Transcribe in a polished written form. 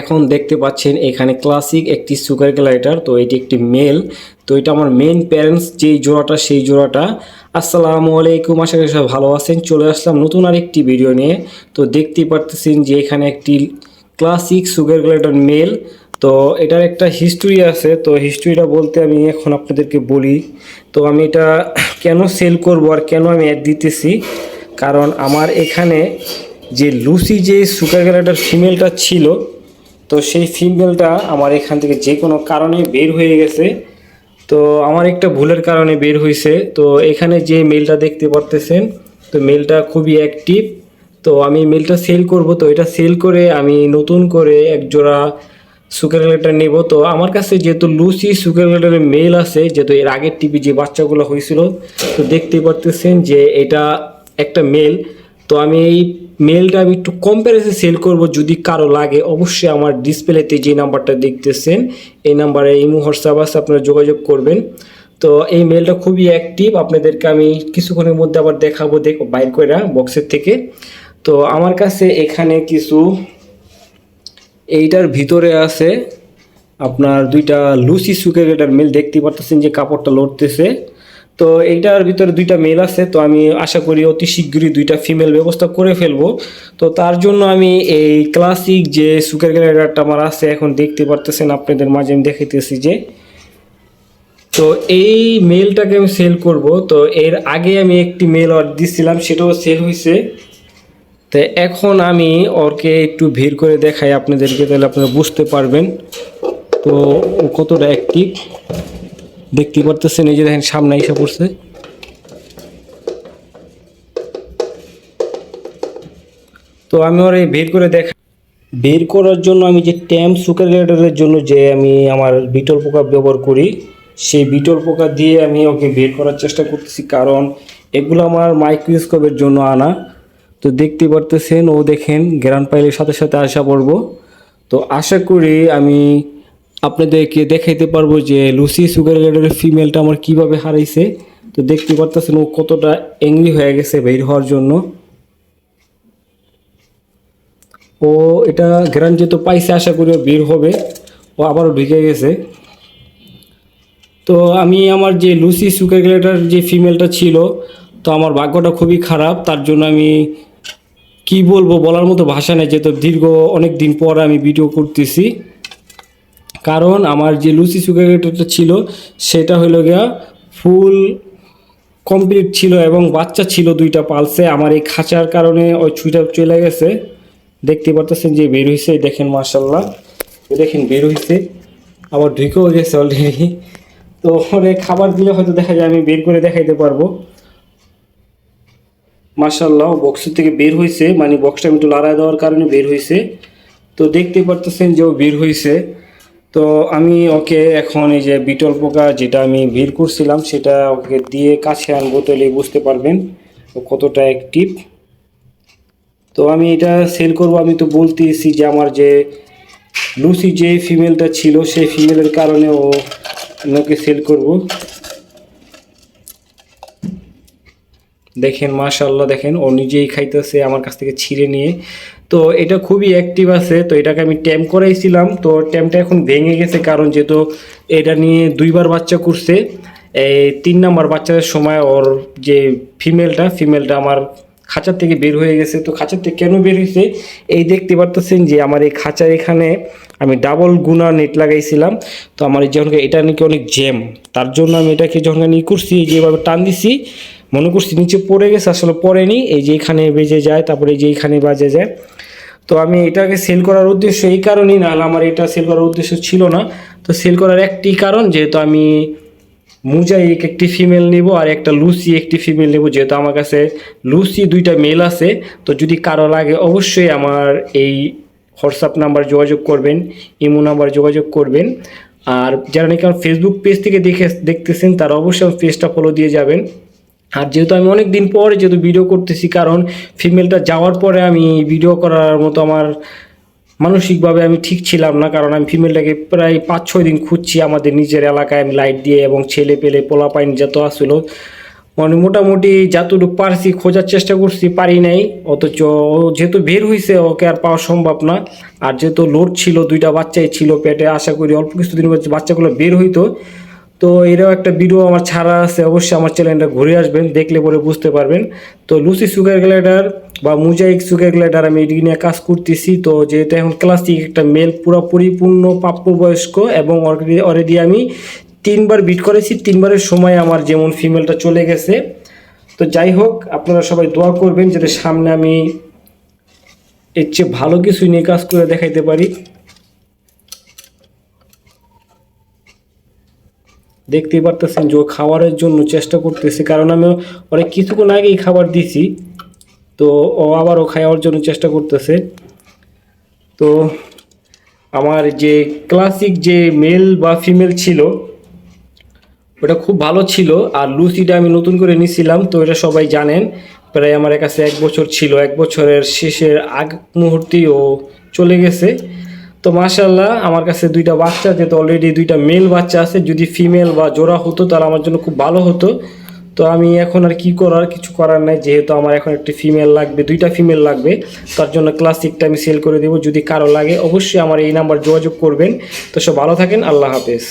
এখন দেখতে পাচ্ছেন এখানে ক্লাসিক একটি সুগার গ্লাইডার। তো এটি একটি মেল। তো এটা আমার মেন প্যারেন্টস যেই জোড়াটা সেই জোড়াটা। আসসালামু আলাইকুম, আশা করি সবাই ভালো আছেন। চলে আসলাম নতুন আরেকটি ভিডিও নিয়ে। তো দেখতেই পারতেছেন যে এখানে একটি ক্লাসিক সুগার গ্লাইডার মেল। তো এটার একটা হিস্টোরি আছে। তো হিস্টোরিটা বলতে আমি এখন আপনাদেরকে বলি। তো আমি এটা কেন সেল করব আর কেন আমি অ্যাড দিতেছি, কারণ আমার এখানে যে লুসি যে সুগার গ্লাইডার ফিমেলটা ছিল, তো সেই ফিমেলটা আমার এখান থেকে যে কোনো কারণে বের হয়ে গেছে। তো আমার একটা ভুলের কারণে বের হয়েছে। তো এখানে যে মেলটা দেখতে পারতেছেন, তো মেলটা খুবই অ্যাক্টিভ। তো আমি মেলটা সেল করব। তো এটা সেল করে আমি নতুন করে এক জোড়া সুগার গ্লাইডার নেব। তো আমার কাছে যেহেতু লুসি সুগার গ্লাইডারের মেল আছে, যেহেতু এর আগের টিভি যে বাচ্চাগুলো হয়েছিল, তো দেখতে পারতেছেন যে এটা একটা মেল। তো আমি এই মেলটা আমি একটু কম প্রাইসে সেল করব। যদি কারো লাগে অবশ্যই আমার ডিসপ্লেতে যে নাম্বারটা দেখতেছেন এই নাম্বারে ইমো হোয়াটসঅ্যাপ আছে, আপনারা যোগাযোগ করবেন। তো এই মেলটা খুবই অ্যাক্টিভ, আপনাদেরকে আমি কিছুক্ষণের মধ্যে আবার দেখাবো বাইর করে বক্সের থেকে। তো আমার কাছে এখানে কিছু এইটার ভিতরে আছে আপনার দুইটা লুসি সুগার গ্লাইডার মেল। দেখতে পারতেছেন যে কাপড়টা লড়তেছে। তো এইটার ভিতরে দুইটা মেল আছে। তো আমি আশা করি অতি শীঘ্রই দুইটা ফিমেল ব্যবস্থা করে ফেলবো। তো তার জন্য আমি এই ক্লাসিক যে সুগার গ্লাইডারটা আমার আছে, এখন দেখতে পারতেছেন আপনাদের মাঝে আমি দেখাইতেছি যে, তো এই মেলটাকে আমি সেল করব। তো এর আগে আমি একটি মেল অর্ডার দিয়েছিলাম, সেটাও সেল হয়েছে। তো এখন আমি ওরকে একটু ভিড় করে দেখাই আপনাদেরকে, তাহলে আপনারা বুঝতে পারবেন তো ও কতটা অ্যাক্টিভ। দেখতে পারতেছেন এই যে দেখেন সামনে এসে পড়ছে। তো আমি ওর এই বের করে বের করার জন্য আমি যে ট্যাম সুগার গ্লাইডারের জন্য যে আমি আমার বিটল পোকা ব্যবহার করি, সেই বিটল পোকা দিয়ে আমি ওকে বের করার চেষ্টা করতেছি, কারণ এগুলো আমার মাইক্রোস্কোপের জন্য আনা। তো দেখতে পারতেছেন ও দেখেন গ্রান পাইলের সাথে সাথে আসা পড়বো। তো আশা করি আমি আপনাদেরকে দেখাইতে পারবো যে লুসি সুগার গ্লাইডারের ফিমেলটা আমার কিভাবে হারাইছে। তো দেখতে পারতেছেন ও কতটা অ্যাংরি হয়ে গেছে বের হওয়ার জন্য। ও এটা গ্যারান্টি তো পাইছে, আশা করি বের হবে। ও আবারও ঢুকে গেছে। তো আমি আমার যে লুসি সুগার গ্লাইডার যে ফিমেলটা ছিল, তো আমার ভাগ্যটা খুবই খারাপ। তার জন্য আমি কি বলবো, বলার মতো ভাষা নেই, যেহেতু দীর্ঘ অনেক দিন পর আমি ভিডিও করতেছি। কারণ আমার যে লুসি সুগার গ্লাইডারটা ছিল সেটা হলো গিয়া ফুল কমপ্লিট ছিল এবং বাচ্চা ছিল দুইটা পালসে। আমার এই খাঁচার কারণে ওই ছুঁইটা চলে গেছে। দেখতে পারতেছেন যে বের হয়েছে, দেখেন মাশাল্লাহ, দেখেন বের হয়েছে, আবার ঢুকেও গেছে অলরেডি। তো ওরে খাবার দিলে হয়তো দেখা যায় আমি বের করে দেখাইতে পারবো। মাশাল্লাহ বক্সের থেকে বের হয়েছে, মানে বক্সটা আমি একটু লড়াই দেওয়ার কারণে বের হয়েছে। তো দেখতে পারতেছেন যে ও বের হয়েছে। তো আমি ওকে এখন এই যে বিটল পোকা যেটা আমি বের করছিলাম সেটা ওকে দিয়ে কাছে আনবো, তাহলে বুঝতে পারবেন ও কতটা অ্যাক্টিভ। তো আমি এটা সেল করব। আমি তো বলতেছি যে আমার যে লুসি যে ফিমেলটা ছিল সেই ফিমেলের কারণে ওকে সেল করব। দেখেন মাশাআল্লাহ, দেখেন ও নিজেই খাইতেছে আমার কাছ থেকে ছিঁড়ে নিয়ে। তো এটা খুবই অ্যাক্টিভ আছে। তো এটাকে আমি ট্যাম করাইছিলাম, তো ট্যামটা এখন ভেঙে গেছে, কারণ যেহেতু এটা নিয়ে দুইবার বাচ্চা করছে। এই 3 নাম্বার বাচ্চার সময় ওর যে ফিমেলটা আমার খাঁচার থেকে বের হয়ে গেছে। তো খাঁচার থেকে কেন বের হয়েছে, এই দেখতে পারতেছেন যে আমার এই খাঁচার এখানে আমি ডাবল গুনা নেট লাগাইছিলাম। তো আমার যখন এটা নাকি অনেক জ্যাম, তার জন্য আমি এটাকে যখন করছি যেভাবে টান দিছি, মনে করছি নিচে পড়ে গেছে, আসলে পড়েনি। এই যে এখানে বেজে যায়, তারপরে এই যে এইখানে বাজে যায়। তো আমি এটাকে সেল করার উদ্দেশ্য এই কারণেই, নাহলে আমার এটা সেল করার উদ্দেশ্য ছিল না। তো সেল করার একটি কারণ, যেহেতু আমি মুজাইক একটি ফিমেল নেব আর একটা লুসি একটি ফিমেল নেব, যেহেতু আমার কাছে লুসি দুইটা মেল আছে। তো যদি কারো লাগে অবশ্যই আমার এই হোয়াটসঅ্যাপ নাম্বার যোগাযোগ করবেন, ইমো নাম্বার যোগাযোগ করবেন। আর যারা নাকি আমার ফেসবুক পেজ থেকে দেখতেছেন তারা অবশ্যই আমার পেজটা ফলো দিয়ে যাবেন। আর যেহেতু আমি অনেক দিন পরে যেহেতু ভিডিও করতেছি, কারণ ফিমেলটা যাওয়ার পরে আমি ভিডিও করার মতো আমার মানসিকভাবে আমি ঠিক ছিলাম না, কারণ আমি ফিমেলটাকে প্রায় 5-6 দিন খুঁজছি আমাদের নিজের এলাকায়, আমি লাইট দিয়ে এবং ছেলে পেলে পোলাপাইন যত আসলো মানে মোটামুটি যতটুকু পারছি খোঁজার চেষ্টা করছি, পারি নাই। অথচ ও যেহেতু বের হয়েছে ওকে আর পাওয়া সম্ভব না। আর যেহেতু লোড ছিল, দুইটা বাচ্চাই ছিল পেটে, আশা করি অল্প কিছুদিন পর বাচ্চাগুলো বের হইতো। তো এরও একটা ভিডিও আমার ছাড়া আছে, অবশ্যই আমার চ্যানেলটা ঘুরে আসবেন, দেখলে পরে বুঝতে পারবেন। তো লুসি সুগার গ্লাইডার বা মুজাইক সুগার গ্লাইডার আমি এটি নিয়ে কাজ করতেছি। তো যেহেতু এখন ক্লাসিক একটা মেল পুরো পরিপূর্ণ প্রাপ্তবয়স্ক, এবং অলরেডি আমি 3বার বিট করেছি, 3বারের সময় আমার যেমন ফিমেলটা চলে গেছে। তো যাই হোক, আপনারা সবাই দোয়া করবেন যাতে সামনে আমি এর চেয়ে ভালো কিছু নিয়ে কাজ করে দেখাইতে পারি। দেখতেই পারতেছেন যে ও খাবারের জন্য চেষ্টা করতেছে, কারণ আমি অনেক কিছুক্ষণ আগেই খাবার দিছি। তো ও আবারও খাওয়ার জন্য চেষ্টা করতেছে। তো আমার যে ক্লাসিক যে মেল বা ফিমেল ছিল ওটা খুব ভালো ছিল। আর লুসিটা আমি নতুন করে নিছিলাম, তো এটা সবাই জানেন। প্রায় আমার কাছে 1 বছর ছিল, 1 বছরের শেষের আগ মুহূর্তেই ও চলে গেছে। তো মাশাল্লাহ আমার কাছে 2টা বাচ্চা, যেহেতু অলরেডি 2টা মেল বাচ্চা আছে, যদি ফিমেল বা জোড়া হতো তাহলে আমার জন্য খুব ভালো হতো। তো আমি এখন আর কি করার, কিছু করার নাই, যেহেতু আমার এখন একটি ফিমেল লাগবে, 2টা ফিমেল লাগবে। তার জন্য ক্লাসিকটা আমি সেল করে দেবো। যদি কারো লাগে অবশ্যই আমার এই নাম্বার যোগাযোগ করবেন। তো সব ভালো থাকেন, আল্লাহ হাফেজ।